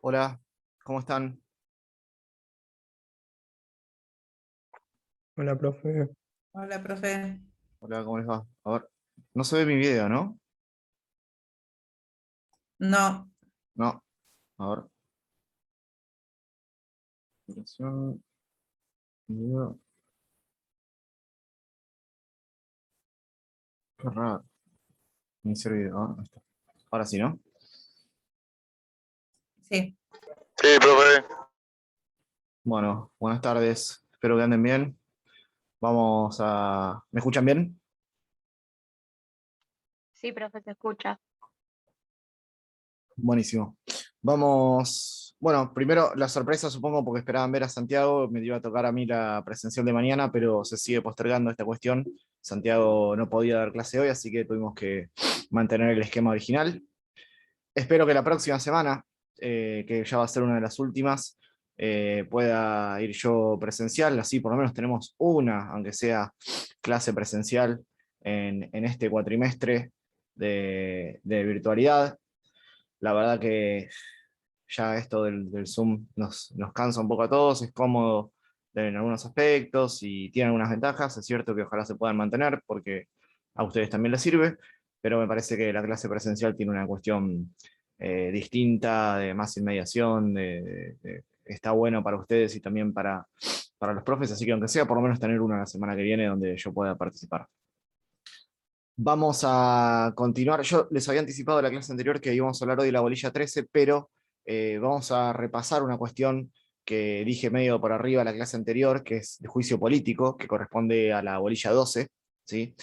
Hola, ¿cómo están? Hola, profe. Hola, profe. Hola, ¿cómo les va? A ver, no se ve mi video, ¿no? No, No, a ver. Duración, video, qué raro. Iniciar video, ahí está. Ahora sí, ¿no? sí, Sí, profe. Bueno, buenas tardes, espero que anden bien. Vamos a... ¿Me escuchan bien? Sí, profe, se escucha. Buenísimo. Vamos, bueno, primero la sorpresa supongo porque esperaban ver a Santiago, me iba a tocar a mí la presencial de mañana, pero se sigue postergando esta cuestión. Santiago no podía dar clase hoy, así que tuvimos que mantener el esquema original. Espero que la próxima semana, que ya va a ser una de las últimas, pueda ir yo presencial, así por lo menos tenemos una, aunque sea clase presencial en este cuatrimestre de virtualidad. La verdad que ya esto del Zoom nos cansa un poco a todos, es cómodo en algunos aspectos y tiene algunas ventajas. Es cierto que ojalá se puedan mantener porque a ustedes también les sirve, pero me parece que la clase presencial tiene una cuestión distinta, de más inmediación, está bueno para ustedes y también para los profes, así que aunque sea por lo menos tener una la semana que viene donde yo pueda participar. Vamos a continuar. Yo les había anticipado en la clase anterior que íbamos a hablar hoy de la bolilla 13, pero vamos a repasar una cuestión que dije medio por arriba la clase anterior, que es de juicio político, que corresponde a la bolilla 12, ¿sí?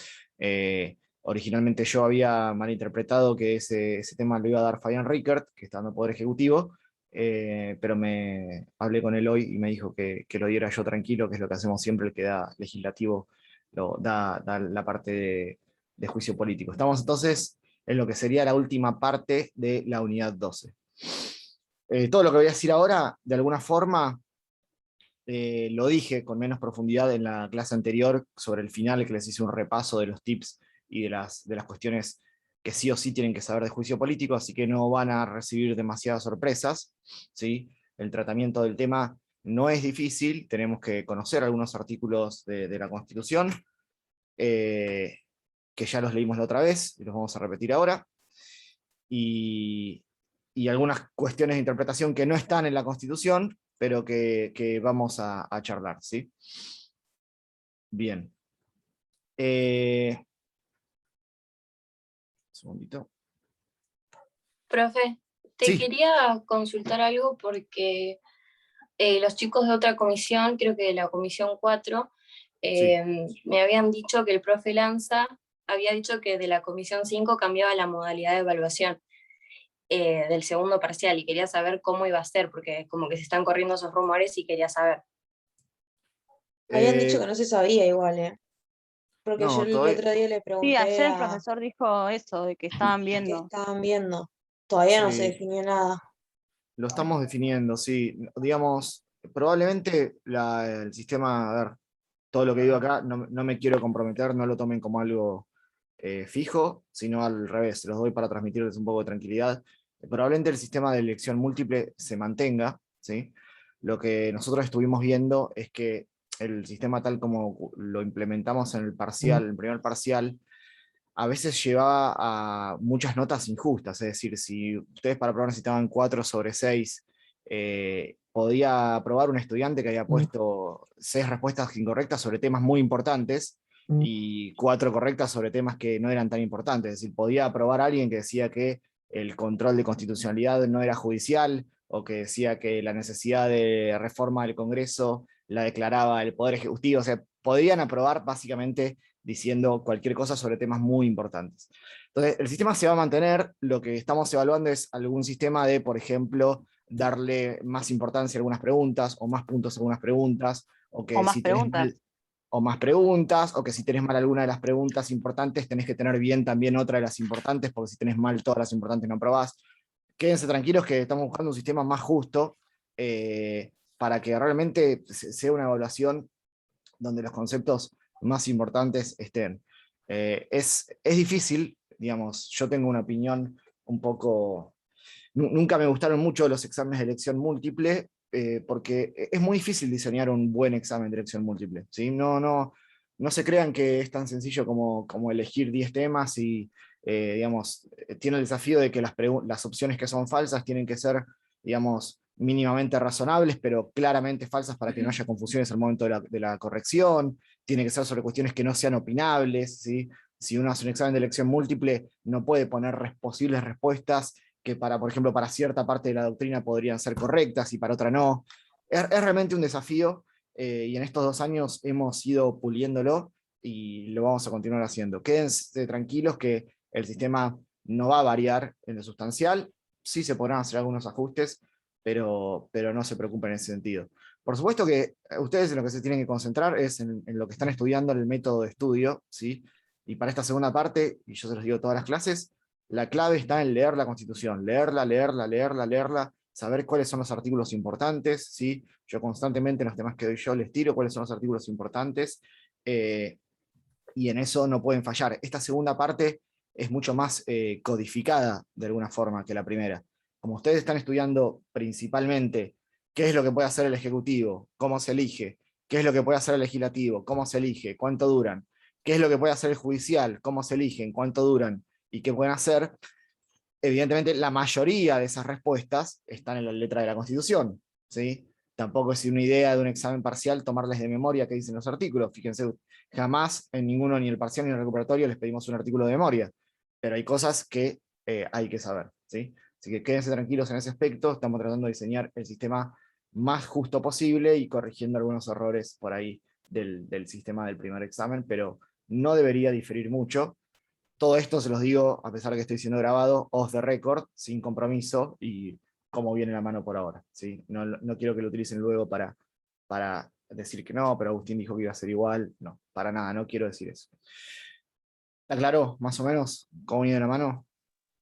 Originalmente yo había malinterpretado que ese tema lo iba a dar Fabián Rickert, que está en el Poder Ejecutivo, pero me hablé con él hoy y me dijo que lo diera yo tranquilo, que es lo que hacemos siempre, el que da legislativo da la parte de juicio político. Estamos entonces en lo que sería la última parte de la unidad 12. Todo lo que voy a decir ahora, de alguna forma, lo dije con menos profundidad en la clase anterior sobre el final, que les hice un repaso de los tips y de las cuestiones que sí o sí tienen que saber de juicio político, así que no van a recibir demasiadas sorpresas, ¿sí? El tratamiento del tema no es difícil, tenemos que conocer algunos artículos de la Constitución, eh, que ya los leímos la otra vez y los vamos a repetir ahora, y, y algunas cuestiones de interpretación que no están en la Constitución, pero que vamos a charlar, ¿sí? Bien. Un segundito. Profe, te Sí, quería consultar algo porque los chicos de otra comisión, creo que de la comisión 4, sí. me habían dicho que el profe Lanza había dicho que de la comisión 5 cambiaba la modalidad de evaluación del segundo parcial y quería saber cómo iba a ser, porque como que se están corriendo esos rumores y quería saber. Habían dicho que Eh, no se sabía igual, ¿eh? Porque yo no, el todavía, otro día le Sí, pregunté ayer el a profesor dijo eso, de que estaban qué viendo. estaban viendo. Todavía no se sí, definió nada. lo estamos definiendo, sí. Digamos, probablemente el sistema, a ver, todo lo que digo acá, no me quiero comprometer, no lo tomen como algo fijo, sino al revés, se los doy para transmitirles un poco de tranquilidad. Probablemente el sistema de elección múltiple se mantenga, ¿sí? Lo que nosotros estuvimos viendo es que el sistema tal como lo implementamos en el parcial, en el primer parcial, a veces llevaba a muchas notas injustas, es decir, si ustedes para probar necesitaban 4 sobre 6, podía aprobar un estudiante que había puesto 6 respuestas incorrectas sobre temas muy importantes y 4 correctas sobre temas que no eran tan importantes, es decir, podía aprobar a alguien que decía que el control de constitucionalidad no era judicial o que decía que la necesidad de reforma del Congreso la declaraba el Poder Ejecutivo, o sea, podían aprobar básicamente diciendo cualquier cosa sobre temas muy importantes. Entonces, el sistema se va a mantener, lo que estamos evaluando es algún sistema de, por ejemplo, darle más importancia a algunas preguntas o más puntos a algunas preguntas, o O que más si tenés preguntas. mal, o más preguntas, o que si tenés mal alguna de las preguntas importantes, tenés que tener bien también otra de las importantes, porque si tenés mal todas las importantes no aprobás. Quédense tranquilos que estamos buscando un sistema más justo para que realmente sea una evaluación donde los conceptos más importantes estén. Es difícil, digamos, yo tengo una opinión un poco nunca me gustaron mucho los exámenes de elección múltiple, porque es muy difícil diseñar un buen examen de elección múltiple, ¿sí? No se crean que es tan sencillo como elegir 10 temas y, digamos, tiene el desafío de que las opciones que son falsas tienen que ser, digamos, mínimamente razonables, pero claramente falsas para que no haya confusiones al momento de la corrección. Tiene que ser sobre cuestiones que no sean opinables, ¿sí? Si uno hace un examen de elección múltiple, no puede poner posibles respuestas que por ejemplo, para cierta parte de la doctrina podrían ser correctas y para otra no. Es realmente un desafío, y en estos 2 años hemos ido puliéndolo y lo vamos a continuar haciendo. Quédense tranquilos que el sistema no va a variar en lo sustancial, sí se podrán hacer algunos ajustes, pero no se preocupen en ese sentido. Por supuesto que ustedes en lo que se tienen que concentrar es en lo que están estudiando, en el método de estudio, ¿sí? Y para esta segunda parte, y yo se los digo todas las clases, la clave está en leer la Constitución, leerla, saber cuáles son los artículos importantes, ¿sí? Yo constantemente en los temas que doy yo les tiro cuáles son los artículos importantes, y en eso no pueden fallar. Esta segunda parte es mucho más codificada de alguna forma que la primera. Como ustedes están estudiando principalmente qué es lo que puede hacer el Ejecutivo, cómo se elige, qué es lo que puede hacer el Legislativo, cómo se elige, cuánto duran, qué es lo que puede hacer el Judicial, cómo se eligen, cuánto duran, y qué pueden hacer, evidentemente la mayoría de esas respuestas están en la letra de la Constitución, ¿sí? Tampoco es una idea de un examen parcial tomarles de memoria qué dicen los artículos. Fíjense, jamás en ninguno, ni el parcial ni el recuperatorio, les pedimos un artículo de memoria, pero hay cosas que hay que saber, ¿sí? Así que quédense tranquilos en ese aspecto, estamos tratando de diseñar el sistema más justo posible y corrigiendo algunos errores por ahí del sistema del primer examen, pero no debería diferir mucho. Todo esto se los digo, a pesar de que estoy siendo grabado, off the record, sin compromiso, y como viene la mano por ahora, ¿sí? No quiero que lo utilicen luego para decir que no, pero Agustín dijo que iba a ser igual. No, para nada, no quiero decir eso. ¿Está claro, más o menos, cómo viene la mano?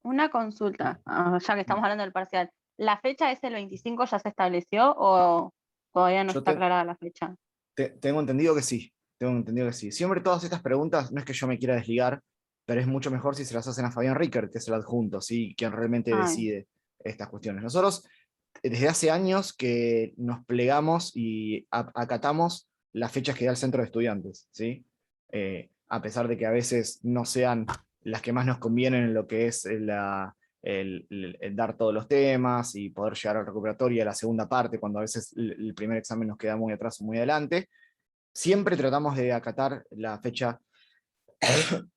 Una consulta, ya que estamos hablando del parcial. ¿La fecha es el 25 ya se estableció o todavía no Yo está aclarada la fecha? tengo entendido que sí, tengo entendido que sí. Siempre todas estas preguntas, no es que yo me quiera desligar, pero es mucho mejor si se las hacen a Fabián Rickert, que es el adjunto, ¿sí? Quien realmente Ay, decide estas cuestiones. Nosotros, desde hace años que nos plegamos y acatamos las fechas que da el centro de estudiantes, ¿sí? A pesar de que a veces no sean las que más nos convienen en lo que es el dar todos los temas y poder llegar al recuperatorio y a la segunda parte, cuando a veces el primer examen nos queda muy atrás o muy adelante, siempre tratamos de acatar la fecha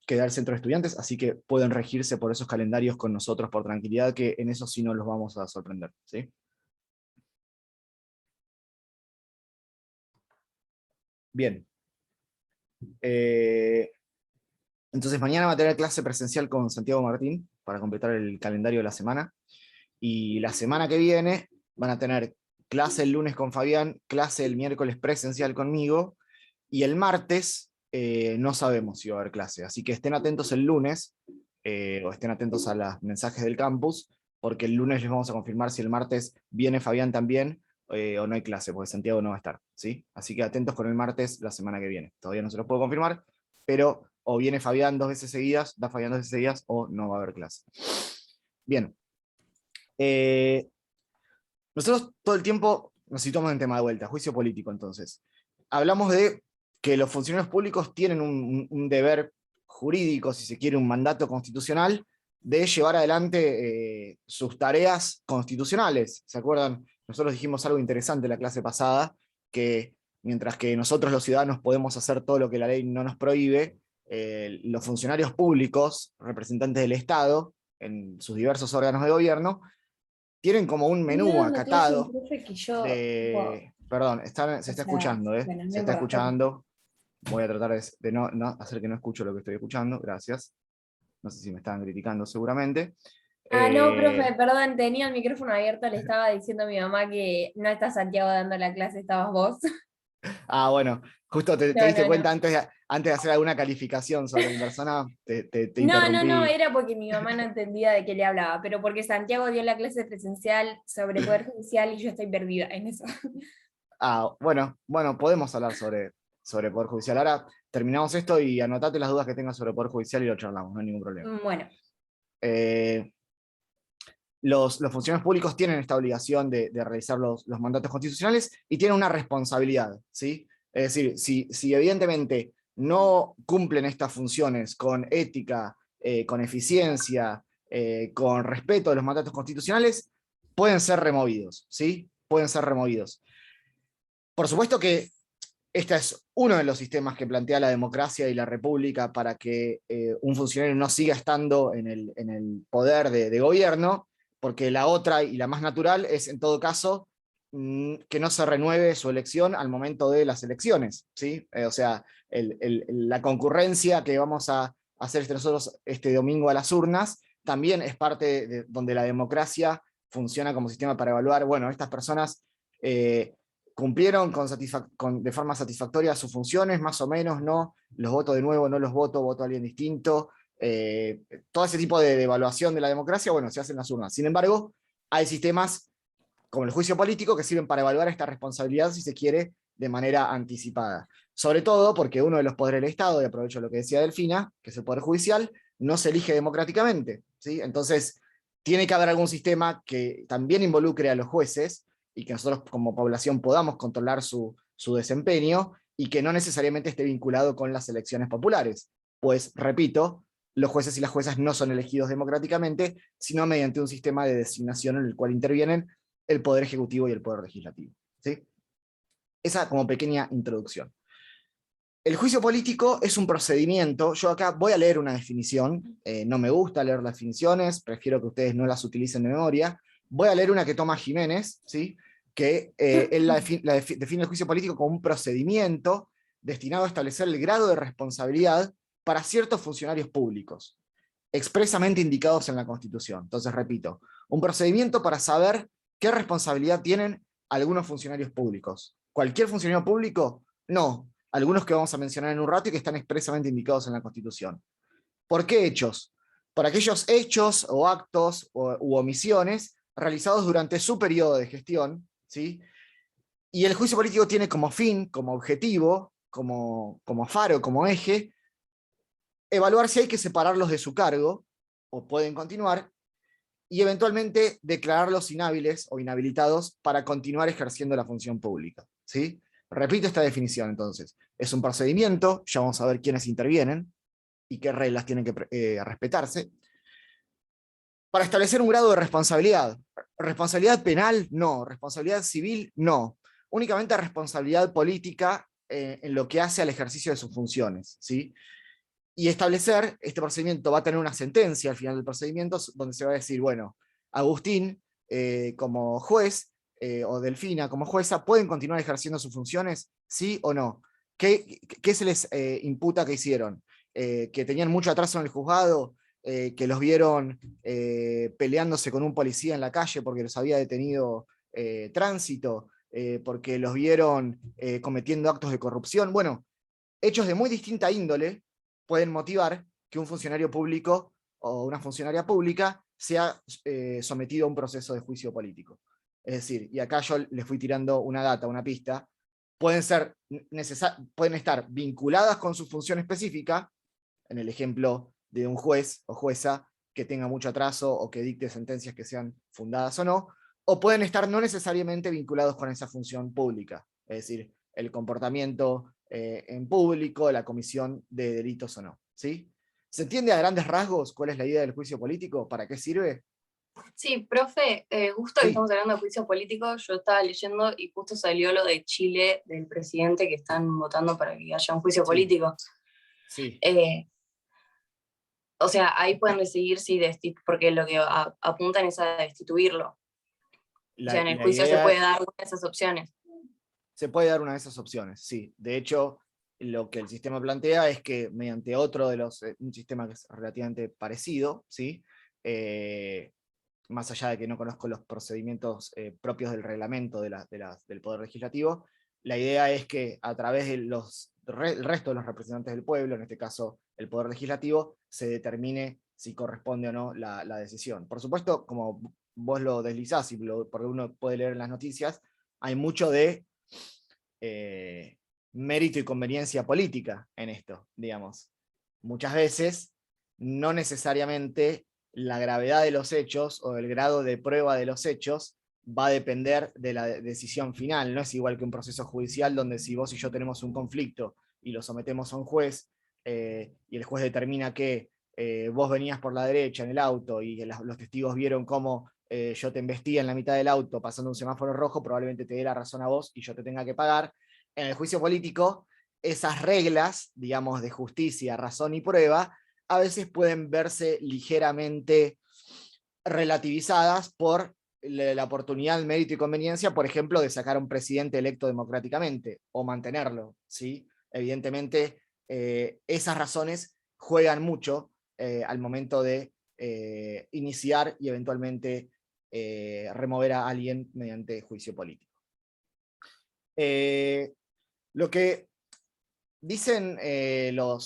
que da el centro de estudiantes, así que pueden regirse por esos calendarios con nosotros por tranquilidad, que en eso sí no los vamos a sorprender, ¿sí? Bien. Entonces mañana va a tener clase presencial con Santiago Martín para completar el calendario de la semana. Y la semana que viene van a tener clase el lunes con Fabián, clase el miércoles presencial conmigo, y el martes no sabemos si va a haber clase. Así que estén atentos el lunes, o estén atentos a los mensajes del campus, porque el lunes les vamos a confirmar si el martes viene Fabián también, o no hay clase, porque Santiago no va a estar, ¿sí? Así que atentos con el martes la semana que viene. Todavía no se los puedo confirmar, pero o viene Fabián 2 veces seguidas, da Fabián 2 veces seguidas, o no va a haber clase. Bien. Nosotros todo el tiempo nos situamos en tema de vuelta, juicio político entonces. Hablamos de que los funcionarios públicos tienen un deber jurídico, si se quiere, un mandato constitucional, de llevar adelante sus tareas constitucionales. ¿Se acuerdan? Nosotros dijimos algo interesante en la clase pasada, que mientras que nosotros los ciudadanos podemos hacer todo lo que la ley no nos prohíbe, los funcionarios públicos, representantes del Estado, en sus diversos órganos de gobierno, tienen como un Me dio menú dando clase un acatado profe que yo, tipo, de... Perdón, se o está sea, escuchando, ¿eh? bueno, no Se está importa. escuchando. Voy a tratar de no hacer que no escucho lo que estoy escuchando. Gracias. No sé si me estaban criticando seguramente. Ah, no, Eh, profe, perdón, tenía el micrófono abierto, le estaba diciendo a mi mamá que no está Santiago dando la clase, estabas vos. bueno, justo te No, diste no, cuenta no. antes de hacer alguna calificación sobre mi persona, te No, no, no, interrumpí. era porque mi mamá no entendía de qué le hablaba, pero porque Santiago dio la clase presencial sobre Poder Judicial y yo estoy perdida en eso. Bueno, podemos hablar sobre Poder Judicial. Ahora terminamos esto y anotate las dudas que tengas sobre Poder Judicial y lo charlamos, no hay ningún problema. Bueno, Eh, los funcionarios públicos tienen esta obligación de realizar los mandatos constitucionales y tienen una responsabilidad, ¿sí? Es decir, si evidentemente no cumplen estas funciones con ética, con eficiencia, con respeto de los mandatos constitucionales, pueden ser removidos, ¿sí? Pueden ser removidos. Por supuesto que este es uno de los sistemas que plantea la democracia y la república para que un funcionario no siga estando en el poder de gobierno, porque la otra y la más natural es, en todo caso, que no se renueve su elección al momento de las elecciones, ¿sí? O sea, la concurrencia que vamos a hacer nosotros este domingo a las urnas, también es parte de donde la democracia funciona como sistema para evaluar, bueno, estas personas cumplieron de forma satisfactoria sus funciones, más o menos, no, los voto de nuevo, no los voto a alguien distinto, todo ese tipo de evaluación de la democracia, bueno, se hace en las urnas. Sin embargo, hay sistemas como el juicio político que sirven para evaluar esta responsabilidad, si se quiere, de manera anticipada. Sobre todo porque uno de los poderes del Estado, y aprovecho lo que decía Delfina, que es el Poder Judicial, no se elige democráticamente, ¿sí? Entonces, tiene que haber algún sistema que también involucre a los jueces, y que nosotros como población podamos controlar su desempeño, y que no necesariamente esté vinculado con las elecciones populares. Pues, repito, los jueces y las juezas no son elegidos democráticamente, sino mediante un sistema de designación en el cual intervienen el Poder Ejecutivo y el Poder Legislativo, ¿sí? Esa como pequeña introducción. El juicio político es un procedimiento, yo acá voy a leer una definición, no me gusta leer las definiciones, prefiero que ustedes no las utilicen de memoria, voy a leer una que toma Jiménez, ¿sí? Que él define el juicio político como un procedimiento destinado a establecer el grado de responsabilidad para ciertos funcionarios públicos, expresamente indicados en la Constitución. Entonces, repito, un procedimiento para saber qué responsabilidad tienen algunos funcionarios públicos. ¿Cualquier funcionario público? No. Algunos que vamos a mencionar en un rato y que están expresamente indicados en la Constitución. ¿Por qué hechos? Por aquellos hechos o actos u omisiones realizados durante su periodo de gestión, ¿sí? Y el juicio político tiene como fin, como objetivo, como faro, como eje, evaluar si hay que separarlos de su cargo, o pueden continuar, y eventualmente declararlos inhábiles o inhabilitados para continuar ejerciendo la función pública, ¿sí? Repito esta definición entonces. Es un procedimiento, ya vamos a ver quiénes intervienen y qué reglas tienen que respetarse, para establecer un grado de responsabilidad. ¿Responsabilidad penal? No. ¿Responsabilidad civil? No. Únicamente responsabilidad política en lo que hace al ejercicio de sus funciones, ¿sí? Y establecer, este procedimiento va a tener una sentencia al final del procedimiento, donde se va a decir, bueno, Agustín como juez, o Delfina como jueza, ¿pueden continuar ejerciendo sus funciones? ¿Sí o no? ¿Qué se les imputa que hicieron? ¿Que tenían mucho atraso en el juzgado? ¿Que los vieron peleándose con un policía en la calle porque los había detenido tránsito? ¿Porque los vieron cometiendo actos de corrupción? Bueno, hechos de muy distinta índole pueden motivar que un funcionario público o una funcionaria pública sea sometido a un proceso de juicio político. Es decir, y acá yo les fui tirando una data, una pista, pueden estar vinculadas con su función específica, en el ejemplo de un juez o jueza que tenga mucho atraso o que dicte sentencias que sean fundadas o no, o pueden estar no necesariamente vinculados con esa función pública, es decir, el comportamiento en público, la comisión de delitos o no, ¿sí? ¿Se entiende a grandes rasgos cuál es la idea del juicio político? ¿Para qué sirve? Sí, profe, justo que estamos hablando de juicio político, yo estaba leyendo y justo salió lo de Chile, del presidente, que están votando para que haya un juicio político. Sí. O sea, ahí pueden decidir si porque lo que apuntan es a destituirlo. O sea, en el juicio se puede dar una de esas opciones. Se puede dar una de esas opciones, sí. De hecho, lo que el sistema plantea es que mediante otro de los, un sistema que es relativamente parecido, ¿sí? Más allá de que no conozco los procedimientos propios del reglamento del Poder Legislativo, la idea es que a través de el resto de los representantes del pueblo, en este caso el Poder Legislativo, se determine si corresponde o no la decisión. Por supuesto, como vos lo deslizás, y porque uno puede leer en las noticias, hay mucho de mérito y conveniencia política en esto, digamos. Muchas veces, no necesariamente la gravedad de los hechos o el grado de prueba de los hechos va a depender de la decisión final. No es igual que un proceso judicial donde si vos y yo tenemos un conflicto y lo sometemos a un juez, y el juez determina que vos venías por la derecha en el auto y los testigos vieron cómo yo te embestía en la mitad del auto pasando un semáforo rojo, probablemente te dé la razón a vos y yo te tenga que pagar. En el juicio político, esas reglas, digamos, de justicia, razón y prueba, a veces pueden verse ligeramente relativizadas por la oportunidad, el mérito y conveniencia, por ejemplo, de sacar a un presidente electo democráticamente o mantenerlo, ¿sí? Evidentemente, esas razones juegan mucho al momento de iniciar y eventualmente remover a alguien mediante juicio político. Lo que dicen lo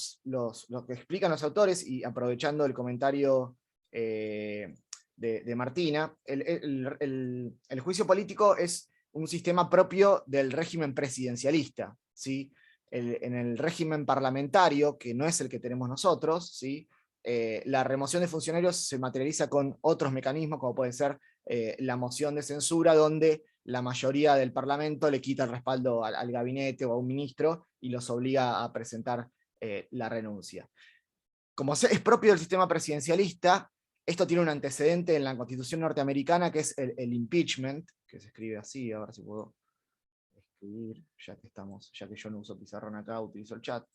que explican los autores, y aprovechando el comentario de Martina, el juicio político es un sistema propio del régimen presidencialista, ¿sí? En el régimen parlamentario, que no es el que tenemos nosotros, ¿sí? La remoción de funcionarios se materializa con otros mecanismos, como puede ser la moción de censura, donde la mayoría del Parlamento le quita el respaldo al gabinete o a un ministro y los obliga a presentar la renuncia. Como es propio del sistema presidencialista, esto tiene un antecedente en la Constitución norteamericana, que es el impeachment, que se escribe así, a ver si puedo escribir, ya que yo no uso pizarrón acá, utilizo el chat.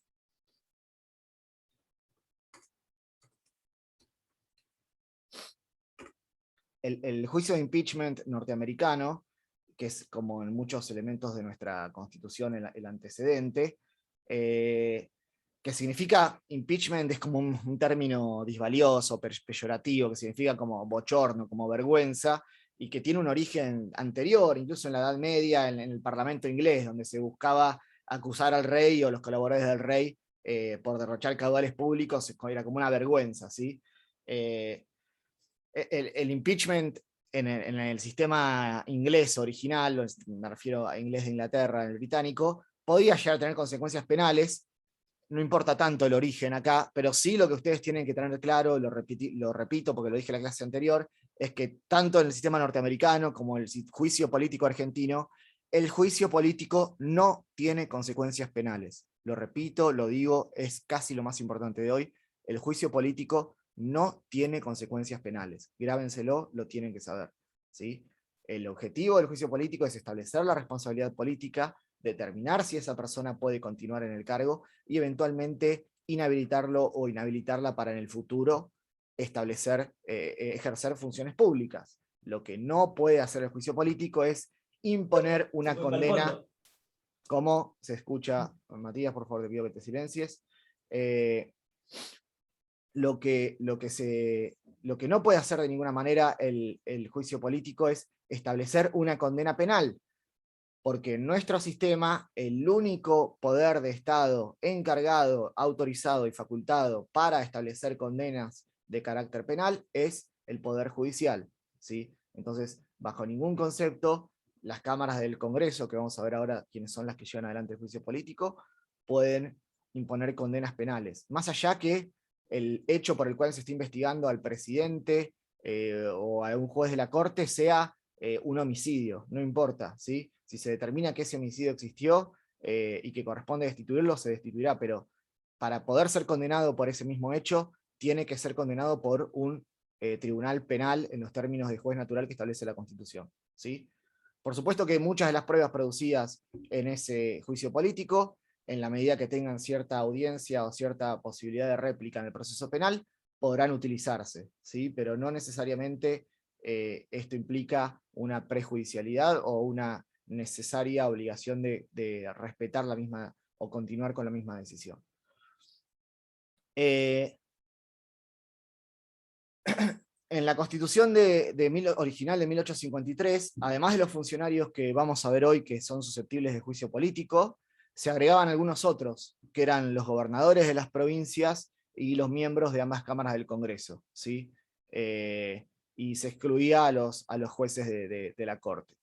El juicio de impeachment norteamericano, que es como en muchos elementos de nuestra Constitución el antecedente, que significa, impeachment es como un término disvalioso, peyorativo, que significa como bochorno, como vergüenza, y que tiene un origen anterior, incluso en la Edad Media, en el Parlamento inglés, donde se buscaba acusar al rey o los colaboradores del rey por derrochar caudales públicos, era como una vergüenza, ¿sí? El impeachment en el sistema inglés original, me refiero a inglés de Inglaterra, en el británico, podía llegar a tener consecuencias penales. No importa tanto el origen acá, pero sí lo que ustedes tienen que tener claro, lo repito porque lo dije en la clase anterior, es que tanto en el sistema norteamericano como en el juicio político argentino, el juicio político no tiene consecuencias penales. Lo repito, lo digo, es casi lo más importante de hoy. El juicio político no tiene consecuencias penales. Grábenselo, lo tienen que saber, ¿sí? El objetivo del juicio político es establecer la responsabilidad política, determinar si esa persona puede continuar en el cargo y eventualmente inhabilitarlo o inhabilitarla para en el futuro ejercer funciones públicas. Lo que no puede hacer el juicio político es imponer una condena, como se escucha, Matías, por favor, te pido que te silencies. Lo que no puede hacer de ninguna manera el juicio político es establecer una condena penal, porque en nuestro sistema el único poder de Estado encargado, autorizado y facultado para establecer condenas de carácter penal es el Poder Judicial, ¿sí? Entonces, bajo ningún concepto, las cámaras del Congreso, que vamos a ver ahora quiénes son las que llevan adelante el juicio político, pueden imponer condenas penales, más allá que el hecho por el cual se está investigando al presidente o a un juez de la Corte sea un homicidio, no importa, ¿sí? Si se determina que ese homicidio existió y que corresponde destituirlo, se destituirá, pero para poder ser condenado por ese mismo hecho, tiene que ser condenado por un tribunal penal en los términos de juez natural que establece la Constitución, ¿sí? Por supuesto que muchas de las pruebas producidas en ese juicio político, en la medida que tengan cierta audiencia o cierta posibilidad de réplica en el proceso penal, podrán utilizarse, ¿sí? Pero no necesariamente esto implica una prejudicialidad o una necesaria obligación de respetar la misma o continuar con la misma decisión. En la Constitución original de 1853, además de los funcionarios que vamos a ver hoy que son susceptibles de juicio político, se agregaban algunos otros, que eran los gobernadores de las provincias y los miembros de ambas cámaras del Congreso, ¿sí? Y se excluía a los jueces de la Corte.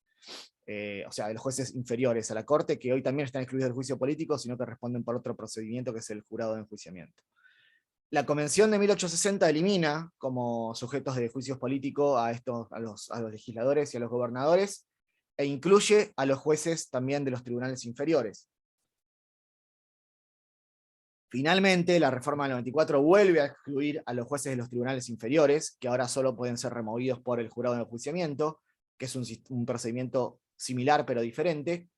O sea, de los jueces inferiores a la Corte, que hoy también están excluidos del juicio político, sino que responden por otro procedimiento que es el jurado de enjuiciamiento. La Convención de 1860 elimina como sujetos de juicios políticos a los legisladores y a los gobernadores, e incluye a los jueces también de los tribunales inferiores. Finalmente, la reforma del 94 vuelve a excluir a los jueces de los tribunales inferiores, que ahora solo pueden ser removidos por el jurado de enjuiciamiento, que es un procedimiento similar pero diferente,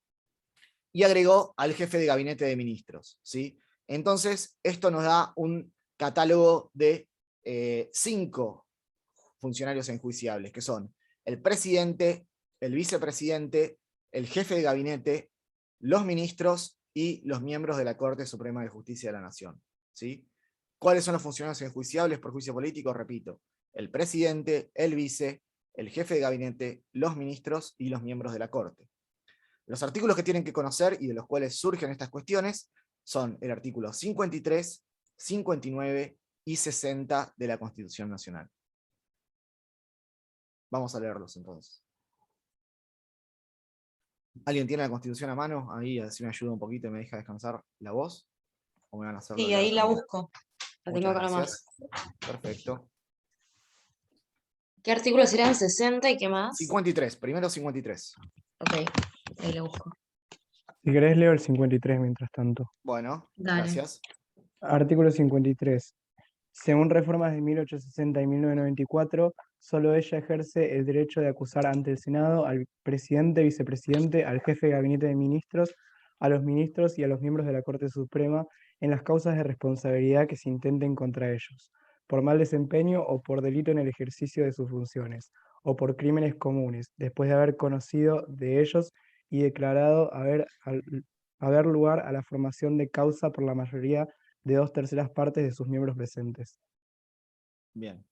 y agregó al jefe de gabinete de ministros, ¿sí? Entonces, esto nos da un catálogo de 5 funcionarios enjuiciables, que son el presidente, el vicepresidente, el jefe de gabinete, los ministros y los miembros de la Corte Suprema de Justicia de la Nación, ¿sí? ¿Cuáles son los funcionarios enjuiciables por juicio político? Repito, el presidente, el vice, el jefe de gabinete, los ministros y los miembros de la Corte. Los artículos que tienen que conocer y de los cuales surgen estas cuestiones son el artículo 53, 59 y 60 de la Constitución Nacional. Vamos a leerlos entonces. ¿Alguien tiene la Constitución a mano? Ahí, así me ayuda un poquito y me deja descansar la voz. ¿O me van a hacerlo Sí, leer ahí la también? busco. La Muchas tengo acá a la mano. gracias. Perfecto. ¿Qué artículos eran? 60 y qué más. 53, primero 53. Ok, ahí la busco. Si querés leo el 53 mientras tanto. Bueno, Dale. gracias. Artículo 53. Según reformas de 1860 y 1994, solo ella ejerce el derecho de acusar ante el Senado al presidente, vicepresidente, al jefe de gabinete de ministros, a los ministros y a los miembros de la Corte Suprema en las causas de responsabilidad que se intenten contra ellos, por mal desempeño o por delito en el ejercicio de sus funciones, o por crímenes comunes, después de haber conocido de ellos y declarado haber lugar a la formación de causa por la mayoría de 2/3 partes de sus miembros presentes. Bien.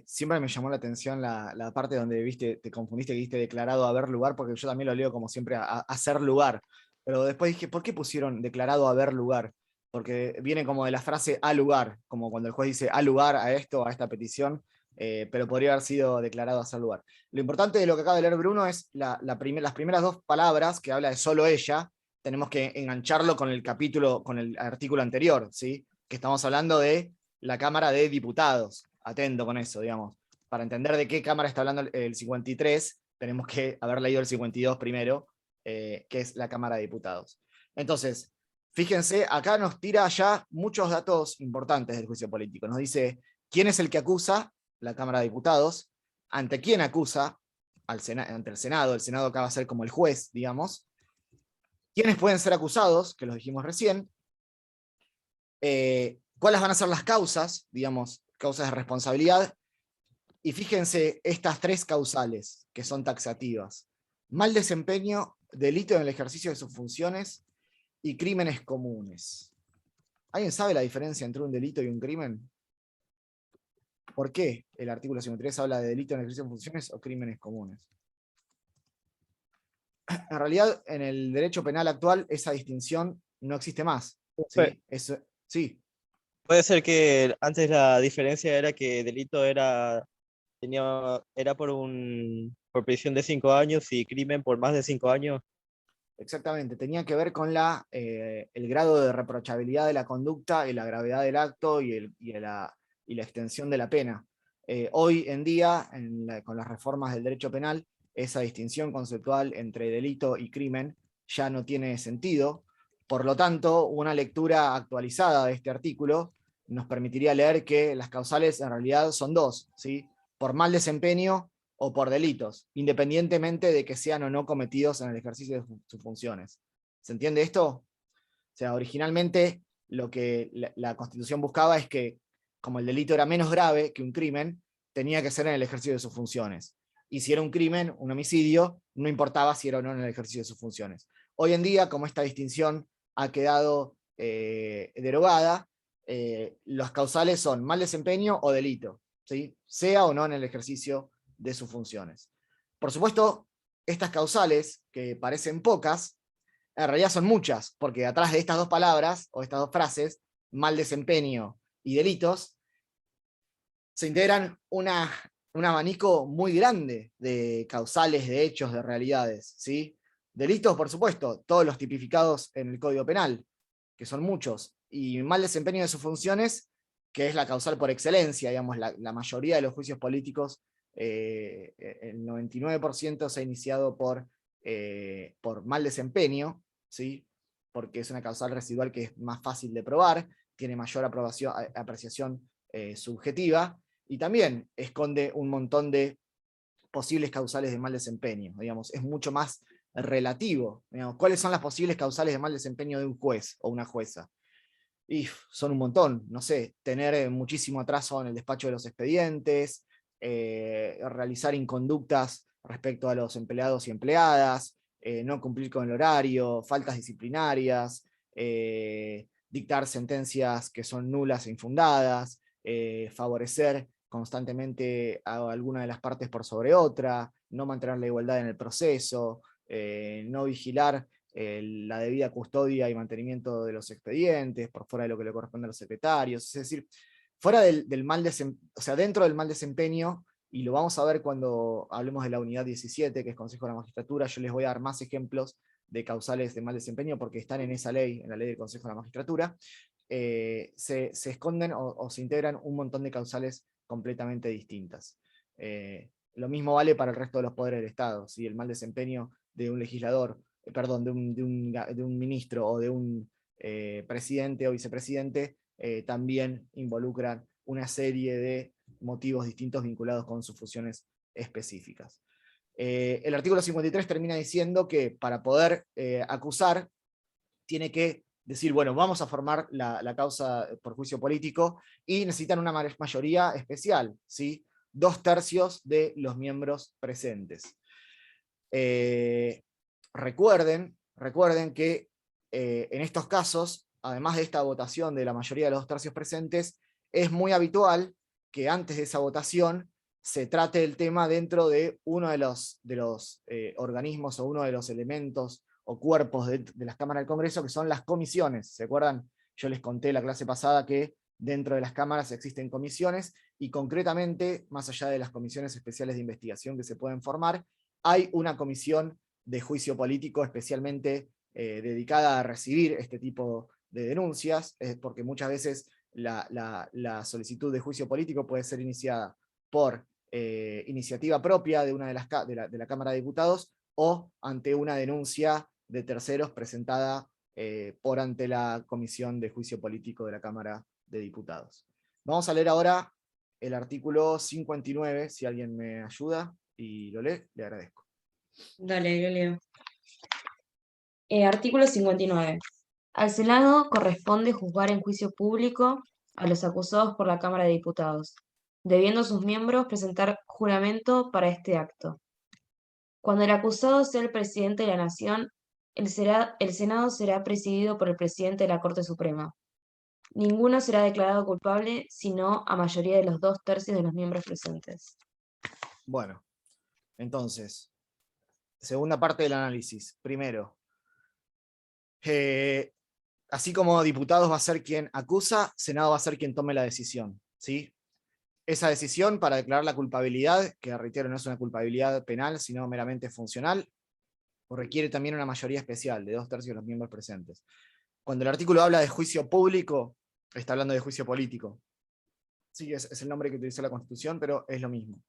Siempre me llamó la atención la parte donde te confundiste que dijiste declarado haber lugar, porque yo también lo leo como siempre a hacer lugar. Pero después dije, ¿por qué pusieron declarado haber lugar? Porque viene como de la frase a lugar, como cuando el juez dice a lugar a esto, a esta petición, pero podría haber sido declarado hacer lugar. Lo importante de lo que acaba de leer Bruno es las primeras 2 palabras que habla de solo ella. Tenemos que engancharlo con el capítulo, con el artículo anterior, ¿sí? Que estamos hablando de la Cámara de Diputados. Atento con eso, digamos. Para entender de qué Cámara está hablando el 53, tenemos que haber leído el 52 primero, que es la Cámara de Diputados. Entonces, fíjense, acá nos tira ya muchos datos importantes del juicio político. Nos dice quién es el que acusa, la Cámara de Diputados, ante quién acusa, ante el Senado acá va a ser como el juez, digamos, quiénes pueden ser acusados, que los dijimos recién, cuáles van a ser las causas, digamos, causas de responsabilidad, y fíjense estas 3 causales que son taxativas: mal desempeño, delito en el ejercicio de sus funciones y crímenes comunes. ¿Alguien sabe la diferencia entre un delito y un crimen? ¿Por qué el artículo 53 habla de delito en el ejercicio de funciones o crímenes comunes? En realidad, en el derecho penal actual, esa distinción no existe más. ¿Sí? Sí. Puede ser que antes la diferencia era que delito era por prisión de 5 años y crimen por más de 5 años. Exactamente, tenía que ver con el grado de reprochabilidad de la conducta y la gravedad del acto y la extensión de la pena. Hoy en día, con las reformas del derecho penal, esa distinción conceptual entre delito y crimen ya no tiene sentido. Por lo tanto, una lectura actualizada de este artículo nos permitiría leer que las causales en realidad son 2, ¿sí? Por mal desempeño o por delitos, independientemente de que sean o no cometidos en el ejercicio de sus funciones. ¿Se entiende esto? O sea, originalmente lo que la Constitución buscaba es que, como el delito era menos grave que un crimen, tenía que ser en el ejercicio de sus funciones. Y si era un crimen, un homicidio, no importaba si era o no en el ejercicio de sus funciones. Hoy en día, como esta distinción ha quedado derogada, los causales son mal desempeño o delito, ¿sí? Sea o no en el ejercicio de sus funciones. Por supuesto, estas causales, que parecen pocas, en realidad son muchas, porque atrás de estas 2 palabras, o estas 2 frases, mal desempeño y delitos, se integran un abanico muy grande de causales, de hechos, de realidades, ¿sí? Delitos, por supuesto, todos los tipificados en el Código Penal, que son muchos, y mal desempeño de sus funciones que es la causal por excelencia, digamos, la mayoría de los juicios políticos, el 99% se ha iniciado por mal desempeño, ¿sí? Porque es una causal residual que es más fácil de probar, tiene mayor apreciación subjetiva, y también esconde un montón de posibles causales de mal desempeño, digamos, es mucho más relativo, digamos, ¿cuáles son las posibles causales de mal desempeño de un juez o una jueza? Y son un montón, no sé, tener muchísimo atraso en el despacho de los expedientes, realizar inconductas respecto a los empleados y empleadas, no cumplir con el horario, faltas disciplinarias, dictar sentencias que son nulas e infundadas, favorecer constantemente a alguna de las partes por sobre otra, no mantener la igualdad en el proceso, no vigilar la debida custodia y mantenimiento de los expedientes, por fuera de lo que le corresponde a los secretarios, es decir, fuera del mal desempeño, o sea, dentro del mal desempeño, y lo vamos a ver cuando hablemos de la unidad 17, que es Consejo de la Magistratura, yo les voy a dar más ejemplos de causales de mal desempeño, porque están en esa ley, en la ley del Consejo de la Magistratura, se esconden o se integran un montón de causales completamente distintas. Lo mismo vale para el resto de los poderes del Estado, ¿sí? El mal desempeño de un legislador, perdón, de un ministro o de un presidente o vicepresidente, también involucran una serie de motivos distintos vinculados con sus funciones específicas. El artículo 53 termina diciendo que para poder acusar, tiene que decir, bueno, vamos a formar la causa por juicio político, y necesitan una mayoría especial, ¿sí? 2/3 de los miembros presentes. Recuerden que en estos casos, además de esta votación de la mayoría de los 2/3 presentes, es muy habitual que antes de esa votación se trate el tema dentro de uno de los organismos o uno de los elementos o cuerpos de las cámaras del Congreso, que son las comisiones. ¿Se acuerdan? Yo les conté la clase pasada que dentro de las cámaras existen comisiones, y concretamente, más allá de las comisiones especiales de investigación que se pueden formar, hay una comisión de juicio político especialmente dedicada a recibir este tipo de denuncias, porque muchas veces la solicitud de juicio político puede ser iniciada por iniciativa propia de una de la Cámara de Diputados, o ante una denuncia de terceros presentada por ante la Comisión de Juicio Político de la Cámara de Diputados. Vamos a leer ahora el artículo 59, si alguien me ayuda y lo lee, le agradezco. Dale, yo leo. Artículo 59. Al Senado corresponde juzgar en juicio público a los acusados por la Cámara de Diputados, debiendo sus miembros presentar juramento para este acto. Cuando el acusado sea el presidente de la Nación, el Senado será presidido por el presidente de la Corte Suprema. Ninguno será declarado culpable sino a mayoría de los 2/3 de los miembros presentes. Bueno, entonces, segunda parte del análisis. Primero, así como diputados va a ser quien acusa, Senado va a ser quien tome la decisión, ¿sí? Esa decisión para declarar la culpabilidad, que reitero no es una culpabilidad penal, sino meramente funcional, requiere también una mayoría especial de 2/3 de los miembros presentes. Cuando el artículo habla de juicio público, está hablando de juicio político. Sí, es el nombre que utilizó la Constitución, pero es lo mismo.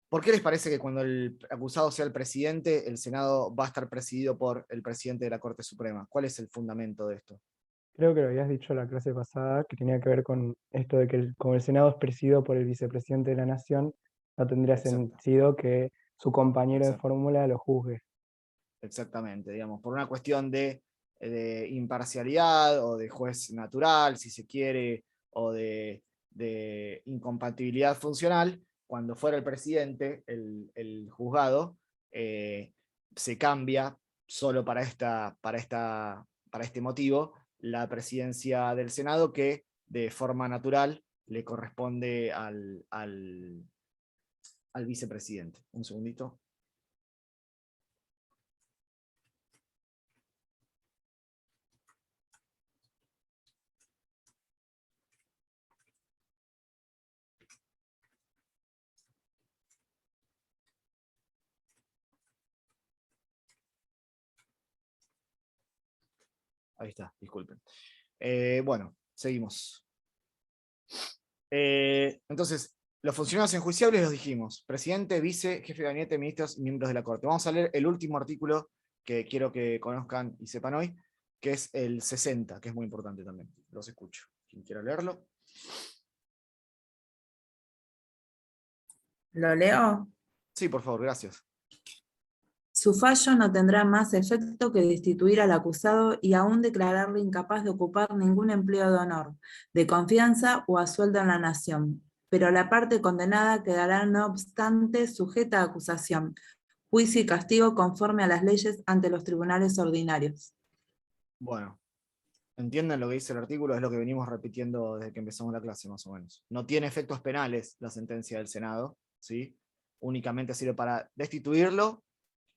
¿Por qué les parece que cuando el acusado sea el presidente, el Senado va a estar presidido por el presidente de la Corte Suprema? ¿Cuál es el fundamento de esto? Creo que lo habías dicho la clase pasada, que tenía que ver con esto de que como el Senado es presidido por el vicepresidente de la Nación, no tendría Exacto. sentido que su compañero de Exacto. fórmula lo juzgue. Exactamente, digamos, por una cuestión de imparcialidad o de juez natural, si se quiere, o de incompatibilidad funcional, cuando fuera el presidente, el juzgado, se cambia solo para este motivo la presidencia del Senado, que de forma natural le corresponde al vicepresidente. Un segundito. Ahí está, disculpen. Bueno, Seguimos. Entonces, los funcionarios enjuiciables los dijimos: presidente, vice, jefe de gabinete, ministros y miembros de la Corte. Vamos a leer el último artículo que quiero que conozcan y sepan hoy, que es el 60, que es muy importante también. Los escucho. Quien quiera leerlo. ¿Lo leo? Sí, por favor, gracias. Su fallo no tendrá más efecto que destituir al acusado y aún declararle incapaz de ocupar ningún empleo de honor, de confianza o a sueldo en la nación. Pero la parte condenada quedará no obstante sujeta a acusación, juicio y castigo conforme a las leyes ante los tribunales ordinarios. Bueno, entiendan lo que dice el artículo, es lo que venimos repitiendo desde que empezamos la clase, más o menos. No tiene efectos penales la sentencia del Senado, ¿sí? Únicamente sirve para destituirlo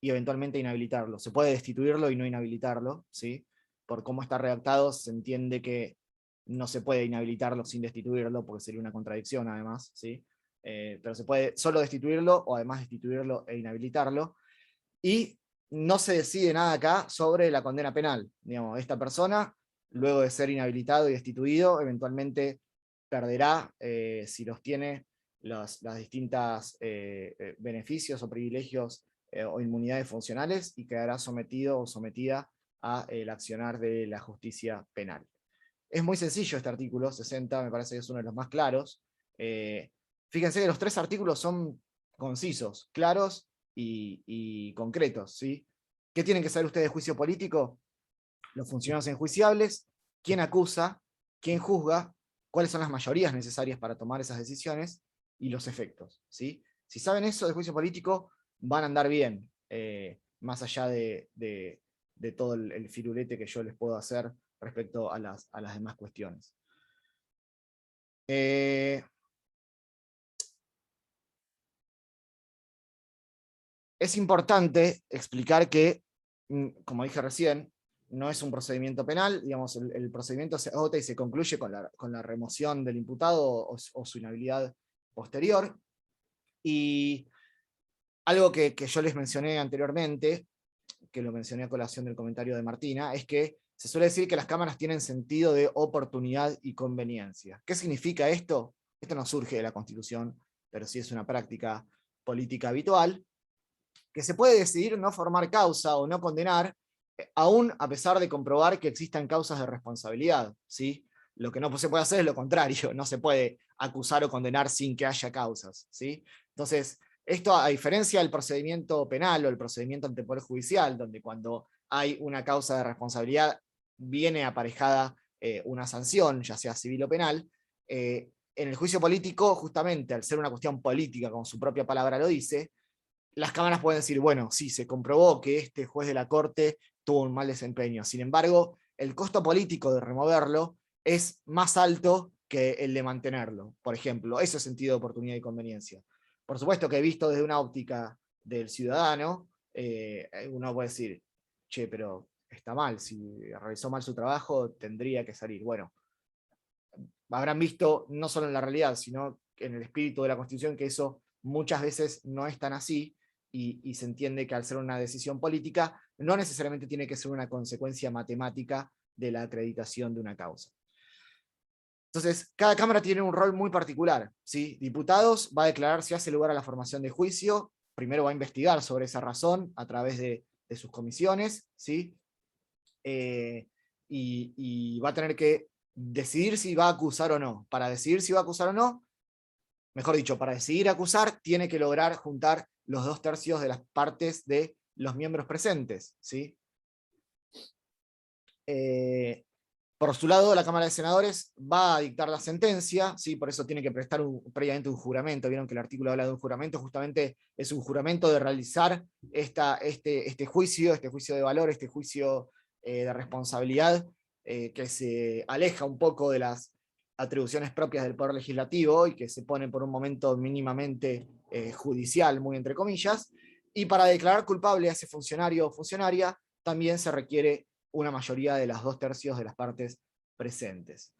y eventualmente inhabilitarlo. Se puede destituirlo y no inhabilitarlo, ¿sí? Por cómo está redactado se entiende que no se puede inhabilitarlo sin destituirlo, porque sería una contradicción además, ¿sí? Pero se puede solo destituirlo, o además destituirlo e inhabilitarlo, y no se decide nada acá sobre la condena penal. Digamos, esta persona, luego de ser inhabilitado y destituido, eventualmente perderá, si los tiene, las distintas beneficios o privilegios o inmunidades funcionales, y quedará sometido o sometida a el accionar de la justicia penal. Es muy sencillo este artículo 60, me parece que es uno de los más claros. Fíjense que los 3 artículos son concisos, claros y concretos, ¿sí? ¿Qué tienen que saber ustedes de juicio político? Los funcionarios enjuiciables, quién acusa, quién juzga, cuáles son las mayorías necesarias para tomar esas decisiones, y los efectos, ¿sí? Si saben eso de juicio político, van a andar bien, más allá de todo el firulete que yo les puedo hacer respecto a las demás cuestiones. Es importante explicar que, como dije recién, no es un procedimiento penal. Digamos, el procedimiento se agota y se concluye con la remoción del imputado o su inhabilidad posterior. Y algo que yo les mencioné anteriormente, que lo mencioné a colación del comentario de Martina, es que se suele decir que las cámaras tienen sentido de oportunidad y conveniencia. ¿Qué significa esto? Esto no surge de la Constitución, pero sí es una práctica política habitual, que se puede decidir no formar causa o no condenar, aún a pesar de comprobar que existan causas de responsabilidad, ¿sí? Lo que no se puede hacer es lo contrario, no se puede acusar o condenar sin que haya causas, ¿sí? Entonces, esto, a diferencia del procedimiento penal o el procedimiento ante poder judicial, donde cuando hay una causa de responsabilidad viene aparejada una sanción, ya sea civil o penal, en el juicio político, justamente al ser una cuestión política, como su propia palabra lo dice, las cámaras pueden decir, bueno, sí, se comprobó que este juez de la Corte tuvo un mal desempeño. Sin embargo, el costo político de removerlo es más alto que el de mantenerlo. Por ejemplo, eso es sentido de oportunidad y conveniencia. Por supuesto que visto desde una óptica del ciudadano, uno puede decir, che, pero está mal, si realizó mal su trabajo, tendría que salir. Bueno, habrán visto, no solo en la realidad, sino en el espíritu de la Constitución, que eso muchas veces no es tan así, y se entiende que al ser una decisión política, no necesariamente tiene que ser una consecuencia matemática de la acreditación de una causa. Entonces, cada Cámara tiene un rol muy particular, ¿sí? Diputados va a declarar si hace lugar a la formación de juicio, primero va a investigar sobre esa razón a través de sus comisiones, ¿sí? Y va a tener que decidir si va a acusar o no. Para decidir si va a acusar o no, mejor dicho, para decidir acusar, tiene que lograr juntar los 2/3 de las partes de los miembros presentes, ¿sí? Por su lado, la Cámara de Senadores va a dictar la sentencia, ¿sí? Por eso tiene que prestar previamente un juramento. Vieron que el artículo habla de un juramento, justamente es un juramento de realizar este juicio de valor, este juicio de responsabilidad, que se aleja un poco de las atribuciones propias del Poder Legislativo y que se pone por un momento mínimamente judicial, muy entre comillas. Y para declarar culpable a ese funcionario o funcionaria también se requiere una mayoría de las 2/3 de las partes presentes.